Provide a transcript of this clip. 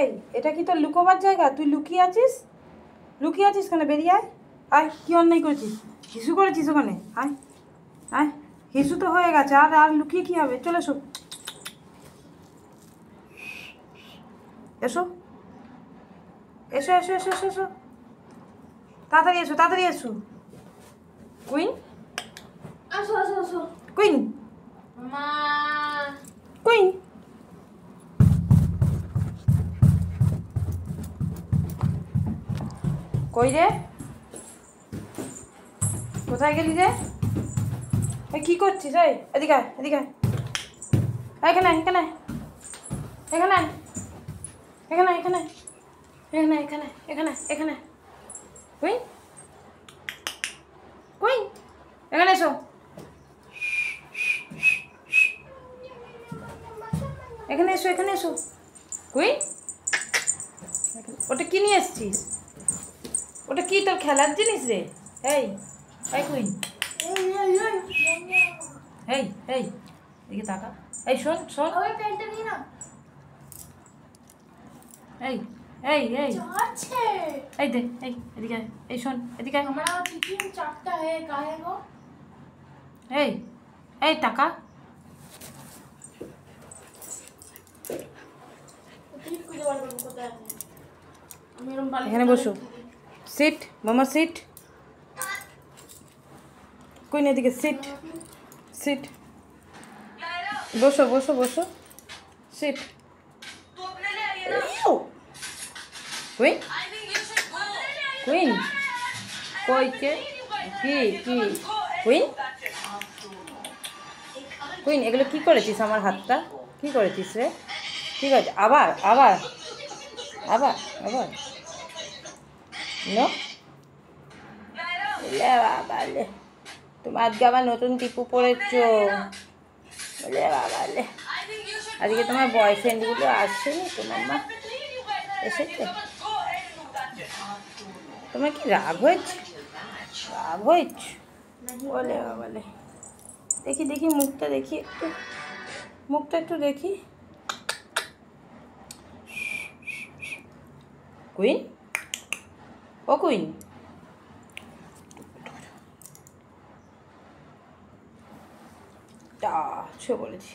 এই এটা কি তোর লুকোবার জায়গা? তুই লুকিয়ে আছিস কেন? বেরিয়ে আয়। আয়, কী অন্যায় করেছিস? হিসু করেছিস ওখানে? আয় আয়, হিসু তো হয়ে গেছে, আর আর লুকিয়ে কী হবে? চলে এসো, এসো এসো এসো এসো এসো এসো, তাড়াতাড়ি এসো, তাড়াতাড়ি এসো। কুইন, আসো আসো আসো। কুইন, মা কুইন, কই রে? কোথায় গেলি রে? এই কী করছিস? এই এদিকে আয়, এদিকে আয়। এখানে এখানে এখানে এখানে এখানে এখানে এখানে এখানে এখানে কুইন, কুইন, এখানে এসো, এখানে এসো, এখানে এসো। কুইন, ওটা কি নিয়ে এসছিস? ওটা কি তোর খেলার জিনিস রে? এই এই কুইন, এই এই এদিকে তাকা। এই শোন শোন, ওই পেনটা নিয়ে না। এই এই এই যাচ্ছে। এই দে, এই এদিকে আয়, এই শোন এদিকে আয়। हमारा टिफिन चाटता है काहे को? এই এই টাকা। ठीक कुछ बार को पता है আমি এরকম বালি এখানে বসো, সিট মামা, সিট। কুইন এদিকে, সিট সিট, বসো বসো বসো, সিট। কুইন, কুইন, কই কে? কি কি কুইন, কুইন, এগুলো কি করেছিস? আমার হাতটা কি করেছিস রে? ঠিক আছে, আবার আবার আবার আবার নো, লে বাবা লে, তুমি আজকে আবার নতুন টিপু পড়েছো। লে বাবা লে, আজকে তোমার বয়ফ্রেন্ডগুলো আসেনি? তোমার মা এসেছে? তোমার কি রাগ হয়েছে? রাগ হয়েছে? বলে বাবা লে, দেখি দেখি মুখটা দেখি একটু, মুখটা একটু দেখি। কুইন, ও কুইন, তা বলেছি।